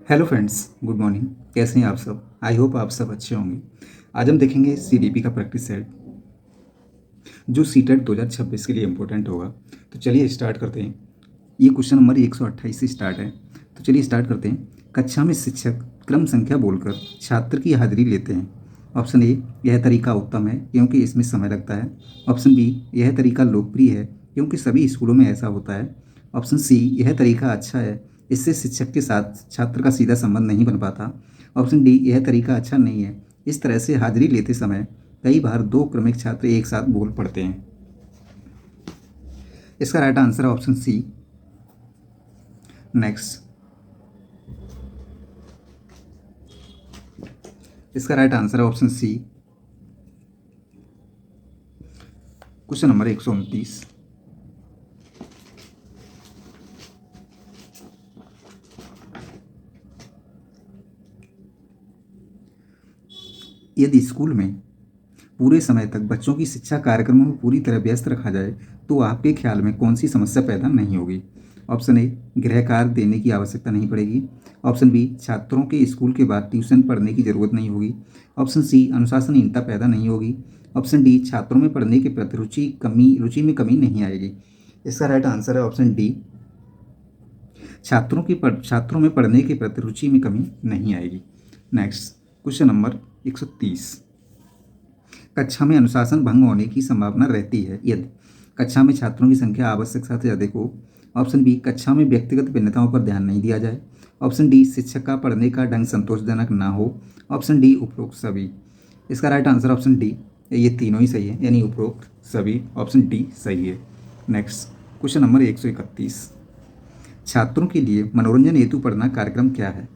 Hello friends, good morning. कैसे हैं आप सब? आई होप आप सब अच्छे होंगे। आज हम देखेंगे सीडीपी का प्रैक्टिस सेट जो सीटेट 2026 के लिए इम्पोर्टेंट होगा। तो चलिए स्टार्ट करते हैं। ये क्वेश्चन नंबर 128 से स्टार्ट है। तो चलिए स्टार्ट करते हैं। कक्षा में शिक्षक क्रम संख्या बोलकर छात्र की हाजिरी लेते हैं। ऑप्शन ए, यह तरीका उत्तम है क्योंकि इसमें समय लगता है। ऑप्शन बी, यह तरीका लोकप्रिय है क्योंकि सभी स्कूलों में ऐसा होता है। ऑप्शन सी, यह तरीका अच्छा है, इससे शिक्षक के साथ छात्र का सीधा संबंध नहीं बन पाता। ऑप्शन डी, यह तरीका अच्छा नहीं है, इस तरह से हाजिरी लेते समय कई बार दो क्रमिक छात्र एक साथ बोल पड़ते हैं। इसका राइट आंसर है ऑप्शन सी। नेक्स्ट, इसका राइट आंसर है ऑप्शन सी। Question number 129। यदि स्कूल में पूरे समय तक बच्चों की शिक्षा कार्यक्रमों में पूरी तरह व्यस्त रखा जाए तो आपके ख्याल में कौन सी समस्या पैदा नहीं होगी? ऑप्शन ए, गृह कार्य देने की आवश्यकता नहीं पड़ेगी। ऑप्शन बी, छात्रों के स्कूल के बाद ट्यूशन पढ़ने की जरूरत नहीं होगी। ऑप्शन सी, अनुशासनहीनता पैदा नहीं होगी। ऑप्शन डी, छात्रों में पढ़ने के प्रति रुचि में कमी नहीं आएगी। इसका राइट आंसर है ऑप्शन डी। छात्रों में पढ़ने के प्रति रुचि में कमी नहीं आएगी। Next, question number 130। कक्षा में अनुशासन भंग होने की संभावना रहती है यदि कक्षा में छात्रों की संख्या आवश्यकता से अधिक हो। ऑप्शन बी, कक्षा में व्यक्तिगत भिन्नताओं पर ध्यान नहीं दिया जाए। ऑप्शन डी, शिक्षक का पढ़ने का ढंग संतोषजनक ना हो। ऑप्शन डी, उपरोक्त सभी। इसका राइट आंसर ऑप्शन डी। ये तीनों ही सही है, यानी उपरोक्त सभी, ऑप्शन डी सही है। Next, question number 131। छात्रों के लिए मनोरंजन हेतु पढ़ना कार्यक्रम क्या है?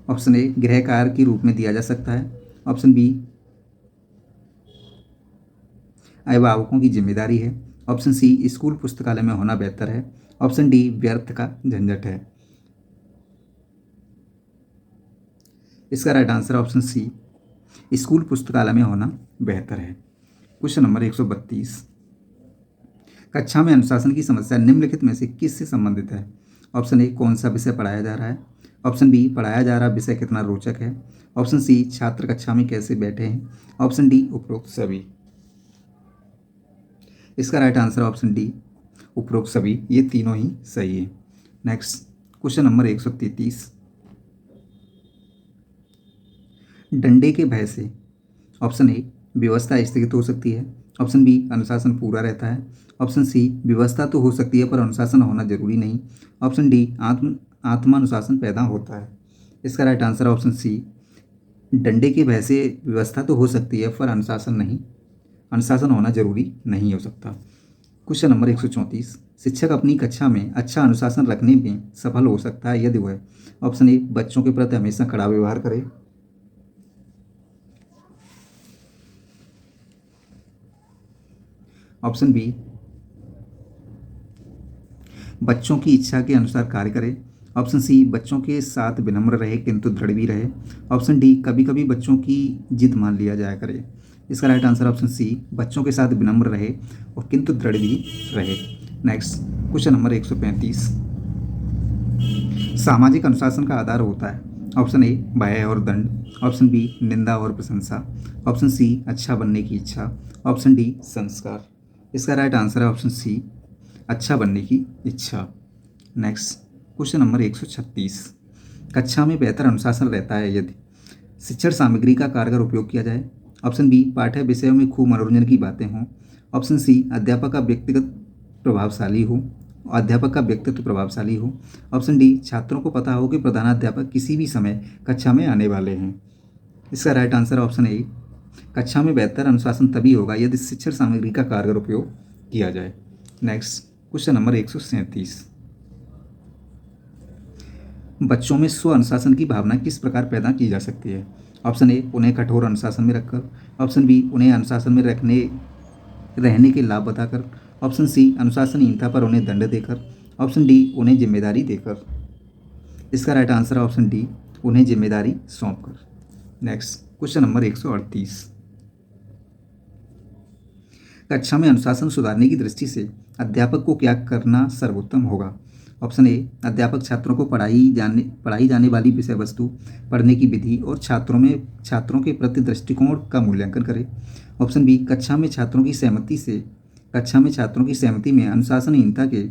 ऑप्शन ए, गृह कार्य के रूप में दिया जा सकता है। ऑप्शन बी, अभिभावकों की जिम्मेदारी है। ऑप्शन सी, स्कूल पुस्तकालय में होना बेहतर है। ऑप्शन डी, व्यर्थ का झंझट है। इसका right answer option C, school पुस्तकालय में होना बेहतर है। Question number 132। कक्षा में अनुशासन की समस्या निम्नलिखित में से किससे संबंधित है? ऑप्शन ए, कौन सा विषय पढ़ाया जा रहा है। ऑप्शन बी, पढ़ाया जा रहा विषय कितना रोचक है। ऑप्शन सी, छात्र कक्षा में कैसे बैठे हैं। ऑप्शन डी, उपरोक्त सभी। इसका राइट आंसर ऑप्शन डी, उपरोक्त सभी। ये तीनों ही सही है। Next, question number 133। डंडे के भय से ऑप्शन ए, व्यवस्था स्थगित हो सकती है। ऑप्शन बी, अनुशासन पूरा रहता है। ऑप्शन सी, व्यवस्था तो हो सकती है पर अनुशासन होना जरूरी नहीं। ऑप्शन डी, आत्मानुशासन पैदा होता है। इसका राइट आंसर ऑप्शन सी, डंडे के भय से व्यवस्था तो हो सकती है पर अनुशासन होना जरूरी नहीं हो सकता। Question number 134। शिक्षक अपनी कक्षा में अच्छा अनुशासन रखने में सफल हो सकता है यदि वह ऑप्शन ए, बच्चों के प्रति हमेशा कड़ा व्यवहार करे। ऑप्शन बी, बच्चों की इच्छा के अनुसार कार्य करे। ऑप्शन सी, बच्चों के साथ विनम्र रहे किंतु दृढ़ भी रहे। ऑप्शन डी, कभी कभी बच्चों की जिद मान लिया जाया करे। इसका राइट आंसर ऑप्शन सी, बच्चों के साथ विनम्र रहे और किंतु दृढ़ भी रहे। Next, question number 135। सामाजिक अनुशासन का आधार होता है। ऑप्शन ए, भय और दंड। ऑप्शन बी, निंदा और प्रशंसा। ऑप्शन सी, अच्छा बनने की इच्छा। ऑप्शन डी, संस्कार। इसका राइट आंसर है ऑप्शन सी, अच्छा बनने की इच्छा। Next, question number 136। कक्षा में बेहतर अनुशासन रहता है यदि शिक्षण सामग्री का कारगर उपयोग किया जाए। ऑप्शन बी, पाठ्य विषयों में खूब मनोरंजन की बातें हों। ऑप्शन सी, अध्यापक का व्यक्तित्व प्रभावशाली हो। ऑप्शन डी, छात्रों को पता हो कि प्रधानाध्यापक किसी भी समय कक्षा में आने वाले हैं। इसका राइट आंसर ऑप्शन ए, कक्षा में बेहतर अनुशासन तभी होगा यदि शिक्षण सामग्री का कारगर उपयोग किया जाए। Next, question number 137। बच्चों में स्व अनुशासन की भावना किस प्रकार पैदा की जा सकती है? ऑप्शन ए, उन्हें कठोर अनुशासन में रखकर। ऑप्शन बी, उन्हें अनुशासन में रहने के लाभ बताकर। ऑप्शन सी, अनुशासनहीनता पर उन्हें दंड देकर। ऑप्शन डी, उन्हें जिम्मेदारी देकर। इसका राइट आंसर है ऑप्शन डी, उन्हें जिम्मेदारी सौंपकर। Next, question number 138। कक्षा में अनुशासन सुधारने की दृष्टि से अध्यापक को क्या करना सर्वोत्तम होगा? ऑप्शन ए, अध्यापक छात्रों को पढ़ाई जाने वाली विषय वस्तु, पढ़ने की विधि और छात्रों के प्रति दृष्टिकोण का मूल्यांकन करे। ऑप्शन बी, कक्षा में छात्रों की सहमति में अनुशासनहीनता के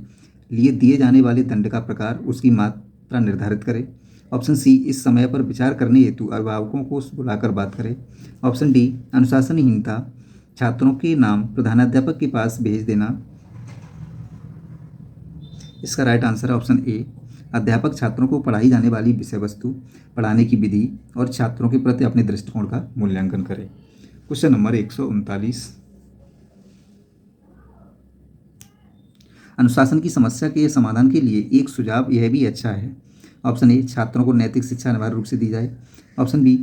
लिए दिए जाने वाले दंड का प्रकार, उसकी मात्रा निर्धारित करे। ऑप्शन सी, इस समय पर विचार करने हेतु अभिभावकों को बुलाकर बात करें। ऑप्शन डी, अनुशासनहीनता, छात्रों के नाम प्रधानाध्यापक के पास भेज देना। इसका राइट आंसर है ऑप्शन ए, अध्यापक छात्रों को पढ़ाई जाने वाली विषय वस्तु, पढ़ाने की विधि और छात्रों के प्रति अपने दृष्टिकोण का मूल्यांकन करें। क्वेश्चन नंबर 139, अनुशासन की समस्या के समाधान के लिए एक सुझाव यह भी अच्छा है। ऑप्शन ए, छात्रों को नैतिक शिक्षा अनिवार्य रूप से दी जाए। ऑप्शन बी,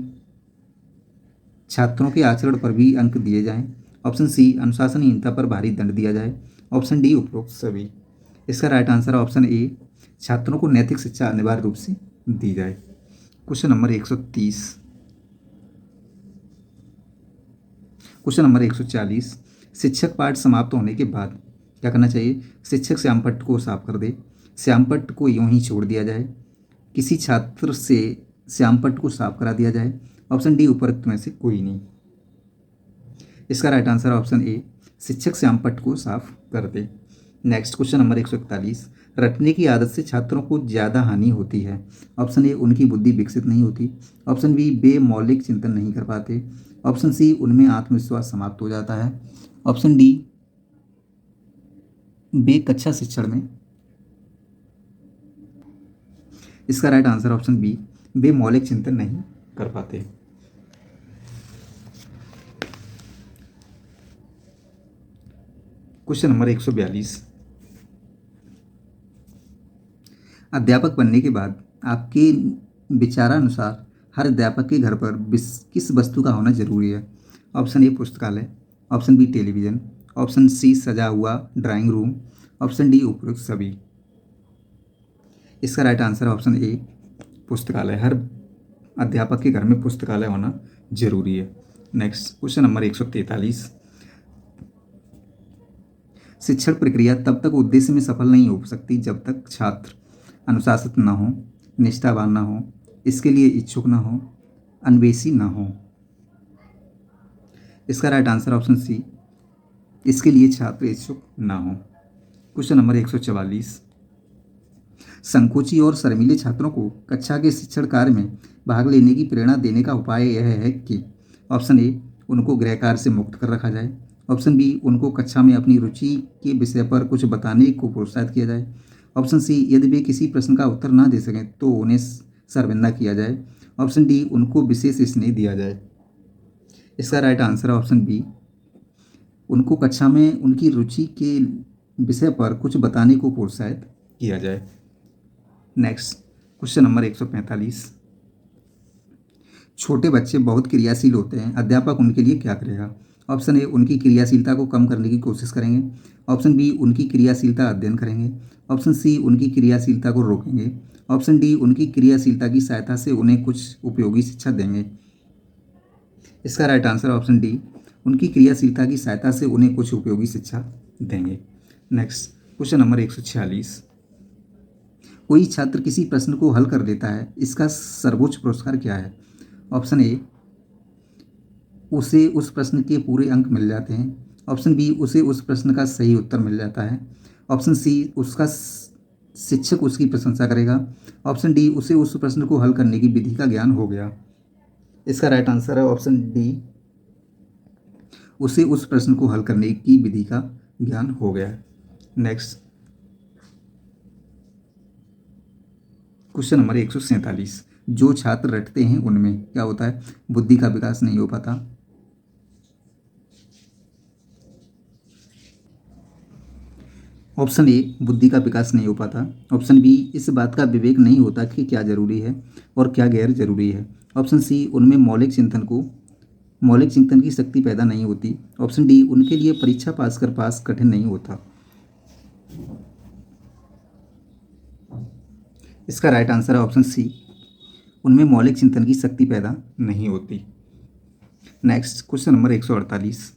छात्रों के आचरण पर भी अंक दिए जाएं। ऑप्शन सी, अनुशासनहीनता पर भारी दंड दिया जाए। ऑप्शन डी, उपरोक्त सभी। इसका राइट आंसर है ऑप्शन ए, छात्रों को नैतिक शिक्षा अनिवार्य रूप से दी जाए। क्वेश्चन नंबर 130, क्वेश्चन नंबर 140, शिक्षक पाठ समाप्त होने के बाद क्या करना चाहिए? शिक्षक श्यामपट्ट को साफ कर दे, श्यामपट्ट को यूं ही छोड़ दिया जाए, किसी छात्र से श्यामपट्ट को साफ करा दिया जाए। ऑप्शन डी, उपरोक्त में से कोई नहीं। इसका राइट आंसर है ऑप्शन ए, शिक्षक श्यामपट्ट को साफ कर दे। नेक्स्ट क्वेश्चन नंबर 141, रटने की आदत से छात्रों को ज़्यादा हानि होती है। ऑप्शन ए, उनकी बुद्धि विकसित नहीं होती। ऑप्शन बी, वे मौलिक चिंतन नहीं कर पाते। ऑप्शन सी, उनमें आत्मविश्वास समाप्त हो जाता है। ऑप्शन डी, वे कक्षा शिक्षण में। इसका राइट आंसर ऑप्शन बी, वे मौलिक चिंतन नहीं कर पाते। क्वेश्चन नंबर 142, अध्यापक बनने के बाद आपके विचारानुसार हर अध्यापक के घर पर किस वस्तु का होना जरूरी है? ऑप्शन ए, पुस्तकालय। Option B, television. Option C, सजा हुआ ड्राइंग रूम। ऑप्शन डी, उपरोक्त सभी। इसका राइट आंसर है ऑप्शन ए, पुस्तकालय। हर अध्यापक के घर में पुस्तकालय होना जरूरी है। नेक्स्ट क्वेश्चन नंबर 143, शिक्षण प्रक्रिया तब तक उद्देश्य में सफल नहीं हो सकती जब तक छात्र अनुशासित न हो, निष्ठावान न हो, इसके लिए इच्छुक न हो, अन्वेषी न हो। इसका राइट आंसर ऑप्शन सी, इसके लिए छात्र इच्छुक न हो। क्वेश्चन नंबर 144, संकोची और शर्मीले छात्रों को कक्षा के शिक्षण कार्य में भाग लेने की प्रेरणा देने का उपाय यह है कि ऑप्शन ए, उनको गृह कार्य से मुक्त कर रखा जाए। ऑप्शन बी, उनको कक्षा में अपनी रुचि के विषय पर कुछ बताने को प्रोत्साहित किया जाए। ऑप्शन सी, यदि वे किसी प्रश्न का उत्तर ना दे सकें तो उन्हें शर्मिंदा किया जाए। ऑप्शन डी, उनको विशेष स्नेह दिया जाए। इसका राइट आंसर है ऑप्शन बी, उनको कक्षा में उनकी रुचि के विषय पर कुछ बताने को प्रोत्साहित किया जाए। नेक्स्ट क्वेश्चन नंबर 145, छोटे बच्चे बहुत क्रियाशील होते हैं, अध्यापक उनके लिए क्या करेगा? ऑप्शन ए, उनकी क्रियाशीलता को कम करने की कोशिश करेंगे। ऑप्शन बी, उनकी क्रियाशीलता अध्ययन करेंगे। ऑप्शन सी, उनकी क्रियाशीलता को रोकेंगे। ऑप्शन डी, उनकी क्रियाशीलता की सहायता से उन्हें कुछ उपयोगी शिक्षा देंगे। इसका राइट आंसर ऑप्शन डी, उनकी क्रियाशीलता की सहायता से उन्हें कुछ उपयोगी शिक्षा देंगे। नेक्स्ट क्वेश्चन नंबर 146, कोई छात्र किसी प्रश्न को हल कर देता है, इसका सर्वोच्च पुरस्कार क्या है? ऑप्शन ए, उसे उस प्रश्न के पूरे अंक मिल जाते हैं। ऑप्शन बी, उसे उस प्रश्न का सही उत्तर मिल जाता है। ऑप्शन सी, उसका शिक्षक उसकी प्रशंसा करेगा। ऑप्शन डी, उसे उस प्रश्न को हल करने की विधि का ज्ञान हो गया। इसका राइट आंसर है ऑप्शन डी, उसे उस प्रश्न को हल करने की विधि का ज्ञान हो गया। नेक्स्ट क्वेश्चन नंबर 147, जो छात्र रटते हैं उनमें क्या होता है? बुद्धि का विकास नहीं हो पाता। ऑप्शन ए, बुद्धि का विकास नहीं हो पाता। ऑप्शन बी, इस बात का विवेक नहीं होता कि क्या जरूरी है और क्या गैर जरूरी है। ऑप्शन सी, उनमें मौलिक चिंतन की शक्ति पैदा नहीं होती। ऑप्शन डी, उनके लिए परीक्षा पास कठिन नहीं होता। इसका राइट आंसर है ऑप्शन सी, उनमें मौलिक चिंतन की शक्ति पैदा नहीं होती। नेक्स्ट क्वेश्चन नंबर 148,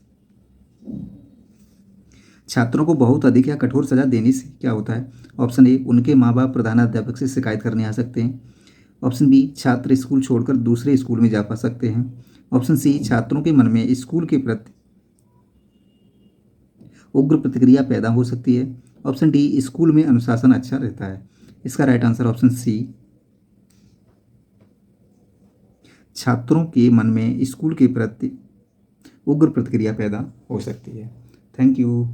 छात्रों को बहुत अधिक या कठोर सजा देने से क्या होता है? ऑप्शन ए, उनके माँ बाप प्रधानाध्यापक से शिकायत करने आ सकते हैं। ऑप्शन बी, छात्र स्कूल छोड़कर दूसरे स्कूल में जा पा सकते हैं। ऑप्शन सी, छात्रों के मन में स्कूल के प्रति उग्र प्रतिक्रिया पैदा हो सकती है। ऑप्शन डी, स्कूल में अनुशासन अच्छा रहता है। इसका राइट आंसर ऑप्शन सी, छात्रों के मन में स्कूल के प्रति उग्र प्रतिक्रिया पैदा हो सकती है। Thank you.